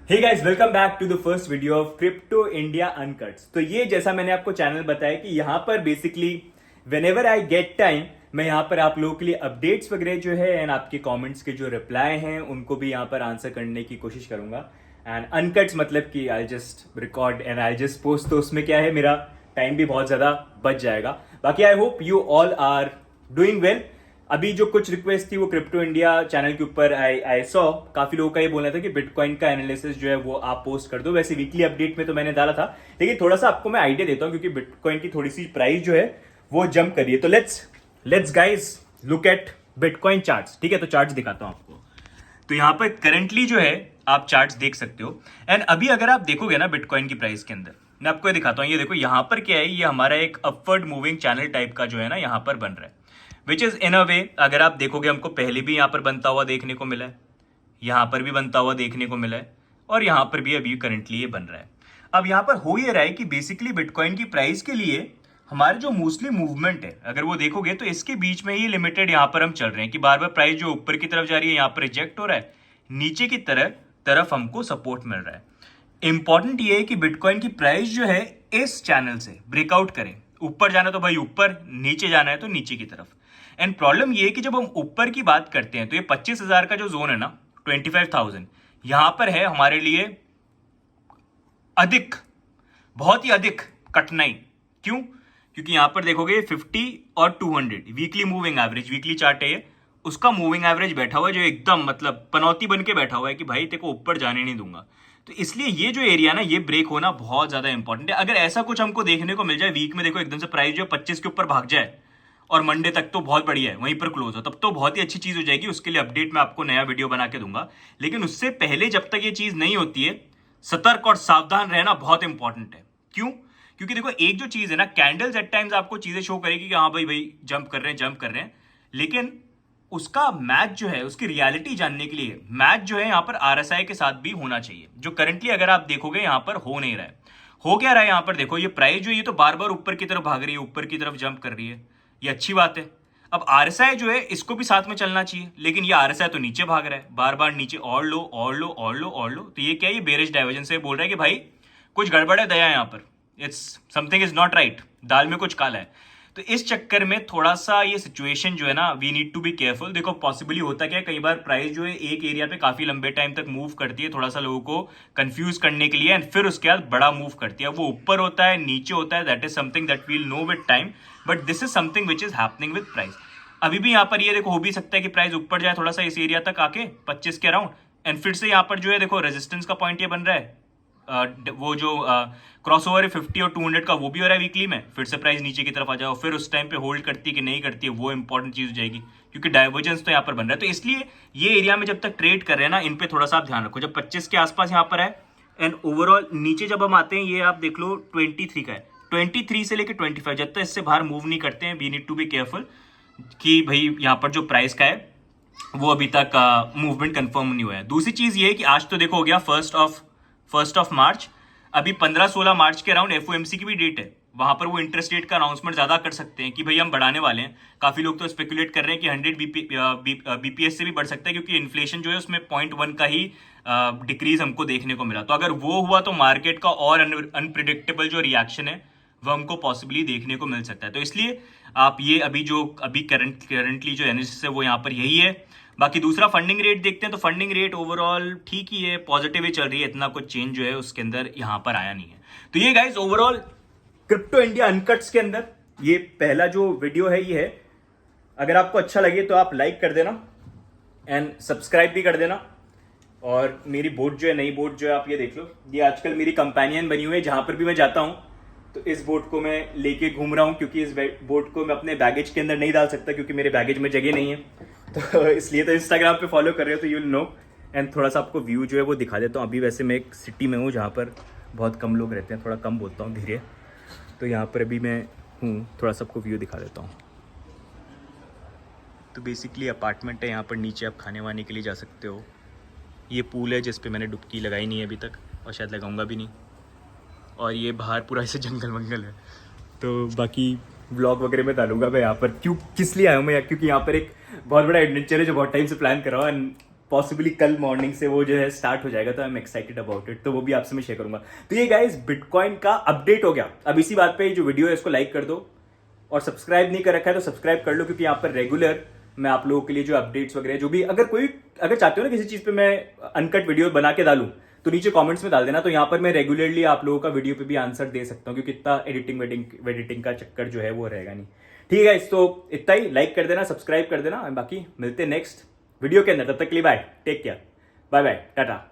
Hey guys, welcome back to the first video of crypto India uncuts. तो ये जैसा मैंने आपको चैनल बताया कि यहाँ पर basically whenever I get time मैं यहाँ पर आप लोगों के लिए अपडेट्स वगैरह जो है एंड आपके कमेंट्स के जो रिप्लाई हैं उनको भी यहाँ पर आंसर करने की कोशिश करूंगा। एंड अनकट्स मतलब कि I just record and I just post, तो उसमें क्या है मेरा टाइम भी बहुत ज्यादा बच जाएगा। बाकी I hope you all are doing well. अभी जो कुछ रिक्वेस्ट थी वो क्रिप्टो इंडिया चैनल के ऊपर आई सॉ काफी लोगों का ये बोलना था कि बिटकॉइन का एनालिसिस जो है वो आप पोस्ट कर दो। वैसे वीकली अपडेट में तो मैंने डाला था, लेकिन थोड़ा सा आपको मैं आइडिया देता हूँ क्योंकि बिटकॉइन की थोड़ी सी प्राइस जो है वो जंप करी है। तो let's guys look at bitcoin charts. ठीक है, तो चार्ट्स दिखाता हूँ आपको। तो यहाँ पर करंटली जो है आप चार्ट्स देख सकते हो। एंड अभी अगर आप देखोगे ना बिटकॉइन की प्राइस के अंदर, मैं आपको ये दिखाता हूँ। ये देखो यहाँ पर क्या है, ये हमारा एक अपवर्ड मूविंग चैनल टाइप का जो है ना यहाँ पर बन रहा है, विच इज इन अ वे अगर आप देखोगे हमको पहले भी यहाँ पर बनता हुआ देखने को मिला है, यहाँ पर भी बनता हुआ देखने को मिला है, और यहाँ पर भी अभी करंटली ये बन रहा है। अब यहाँ पर हो ये रहा है कि बेसिकली बिटकॉइन की प्राइस के लिए हमारे जो मोस्टली मूवमेंट है अगर वो देखोगे तो इसके बीच में ही लिमिटेड यहाँ पर हम चल रहे हैं कि बार बार प्राइस जो ऊपर की तरफ जा रही है यहाँ पर रिजेक्ट हो रहा है, नीचे की तरफ हमको सपोर्ट मिल रहा है। इंपॉर्टेंट ये है कि बिटकॉइन की प्राइस जो है इस चैनल से ब्रेकआउट करें। ऊपर जाना तो भाई ऊपर, नीचे जाना है तो नीचे की तरफ। एंड प्रॉब्लम ये है कि जब हम ऊपर की बात करते हैं तो ये 25,000 का जो जोन है ना, 25,000 यहां पर है हमारे लिए अधिक, बहुत ही अधिक कठिनाई। क्यों? क्योंकि यहां पर देखोगे 50 और 200 weekly moving average, weekly chart है ये, उसका मूविंग एवरेज बैठा हुआ है जो एकदम मतलब पनौती बन के बैठा हुआ है कि भाई तेरे को ऊपर जाने नहीं दूंगा। तो इसलिए ये जो एरिया ना ये ब्रेक होना बहुत ज्यादा इंपॉर्टेंट है। अगर ऐसा कुछ हमको देखने को मिल जाए वीक में, देखो एकदम से प्राइस जो 25 के ऊपर भाग जाए और मंडे तक तो बहुत बढ़िया है, वहीं पर क्लोज हो, तब तो बहुत ही अच्छी चीज हो जाएगी। उसके लिए अपडेट मैं आपको नया वीडियो बना के दूंगा। लेकिन उससे पहले जब तक ये चीज नहीं होती है, सतर्क और सावधान रहना बहुत इंपॉर्टेंट है। क्यों? क्योंकि देखो एक जो चीज है ना, कैंडल्स एट टाइम्स आपको चीजें शो करेगी कि हाँ भाई जंप कर रहे हैं, लेकिन उसका मैच जो है, उसकी रियलिटी जानने के लिए मैच जो है यहाँ पर आरएसआई के साथ भी होना चाहिए, जो करंटली अगर आप देखोगे यहाँ पर हो नहीं रहा है। हो क्या रहा है यहाँ पर देखो, ये प्राइस जो ये तो बार बार ऊपर की तरफ भाग रही है, ऊपर की तरफ जंप कर रही है, ये अच्छी बात है। अब आरएसआई जो है इसको भी साथ में चलना चाहिए, लेकिन ये आरएसआई तो नीचे भाग रहा है, बार बार नीचे और लो और लो और लो और लो। तो ये क्या है, ये बेरिश डाइवर्जेंस से बोल रहा है कि भाई कुछ गड़बड़ है दया यहाँ पर, it's something is not right, दाल में कुछ काला है। तो इस चक्कर में थोड़ा सा ये सिचुएशन जो है ना, we need to be careful. देखो पॉसिबली होता क्या है, कई बार प्राइस जो है एक एरिया पे काफी लंबे टाइम तक मूव करती है थोड़ा सा लोगों को कंफ्यूज करने के लिए, एंड फिर उसके बाद बड़ा मूव करती है। वो ऊपर होता है, नीचे होता है, that is something that we'll know with time, but this is something which is happening with price. अभी भी यहाँ पर ये देखो हो भी सकता है कि प्राइस ऊपर जाए थोड़ा सा इस एरिया तक आके 25 के अराउंड, एंड फिर से यहाँ पर जो है देखो रेजिस्टेंस का पॉइंट ये बन रहा है, वो जो क्रॉसओवर है 50 और 200 का, वो भी हो रहा है वीकली में। फिर से प्राइस नीचे की तरफ आ जाओ, फिर उस टाइम पे होल्ड करती है कि नहीं करती है, वो इंपॉर्टेंट चीज हो जाएगी, क्योंकि डाइवर्जेंस तो यहाँ पर बन रहा है। तो इसलिए ये एरिया में जब तक ट्रेड कर रहे हैं ना, इन पे थोड़ा सा आप ध्यान रखो। जब 25 के आसपास यहाँ पर है एंड ओवरऑल नीचे जब हम आते हैं, ये आप देख लो 23 का है, 23 से लेकर 25, जब तक इससे बाहर मूव नहीं करते हैं, we need to be careful कि भाई यहाँ पर जो प्राइस का है वो अभी तक मूवमेंट कंफर्म नहीं हुआ है। दूसरी चीज ये है कि आज तो देखो हो गया फर्स्ट ऑफ मार्च, अभी 15-16 मार्च के अराउंड एफओएमसी की भी डेट है, वहां पर वो इंटरेस्ट रेट का अनाउंसमेंट ज्यादा कर सकते हैं कि भाई हम बढ़ाने वाले हैं। काफी लोग तो स्पेकुलेट कर रहे हैं कि 100 बीपीएस से भी बढ़ सकता है, क्योंकि इन्फ्लेशन जो है उसमें 0.1 का ही डिक्रीज हमको देखने को मिला। तो अगर वो हुआ तो मार्केट का और अनप्रिडिक्टेबल जो रिएक्शन है वो हमको पॉसिबली देखने को मिल सकता है। तो इसलिए आप ये अभी करंटली जो एनालिसिस है वो यहाँ पर यही है। बाकी दूसरा फंडिंग रेट देखते हैं, तो फंडिंग रेट ओवरऑल ठीक ही है, पॉजिटिव ही चल रही है, इतना कुछ चेंज जो है उसके अंदर यहाँ पर आया नहीं है। तो ये गाइस ओवरऑल क्रिप्टो इंडिया अनकट्स के अंदर ये पहला जो वीडियो है ये है। अगर आपको अच्छा लगे तो आप लाइक कर देना एंड सब्सक्राइब भी कर देना। और मेरी बोट जो है, नई बोट जो है, आप ये देख लो, ये आजकल मेरी कंपेनियन बनी हुई है। जहां पर भी मैं जाता हूँ तो इस बोट को मैं लेके घूम रहा हूँ, क्योंकि इस बोट को मैं अपने बैगेज के अंदर नहीं डाल सकता, क्योंकि मेरे बैगेज में जगह नहीं है। तो इसलिए तो इंस्टाग्राम पे फॉलो कर रहे हो तो यू विल नो। एंड थोड़ा सा आपको व्यू जो है वो दिखा देता हूँ। अभी वैसे मैं एक सिटी में हूँ जहाँ पर बहुत कम लोग रहते हैं, थोड़ा कम बोलता हूँ धीरे। तो यहाँ पर अभी मैं हूँ, थोड़ा सा आपको व्यू दिखा देता हूँ। तो बेसिकली अपार्टमेंट है, यहाँ पर नीचे आप खाने वाने के लिए जा सकते हो। ये पूल है जिस पे मैंने डुबकी लगाई नहीं है अभी तक, और शायद लगाऊंगा भी नहीं। और ये बाहर पूरा ऐसे जंगल वंगल है। तो बाकी व्लॉग वगैरह में डालूंगा मैं यहाँ पर। किस लिए आया हूँ मैं, क्योंकि यहाँ पर एक बहुत बड़ा एडवेंचर है जो बहुत टाइम से प्लान कर रहा हूँ, एंड पॉसिबली कल मॉर्निंग से वो जो है स्टार्ट हो जाएगा, तो I am excited about it, तो वो भी आपसे मैं शेयर करूंगा। तो ये गाइस बिटकॉइन का अपडेट हो गया। अब इसी बात पे जो वीडियो है इसको लाइक कर दो, और सब्सक्राइब नहीं कर रखा है तो सब्सक्राइब कर लो, क्योंकि यहाँ पर रेगुलर मैं आप लोगों के लिए जो अपडेट्स वगैरह जो भी, अगर चाहते हो ना किसी चीज पे मैं अनकट वीडियो बना के डालूं, तो नीचे कमेंट्स में डाल देना। तो यहाँ पर मैं रेगुलरली आप लोगों का वीडियो पे भी आंसर दे सकता हूँ, क्योंकि इतना एडिटिंग का चक्कर जो है वो रहेगा नहीं। ठीक है, तो इतना ही, लाइक कर देना, सब्सक्राइब कर देना, बाकी मिलते हैं नेक्स्ट वीडियो के अंदर। तब तक के लिए bye, take care, bye bye, Tata.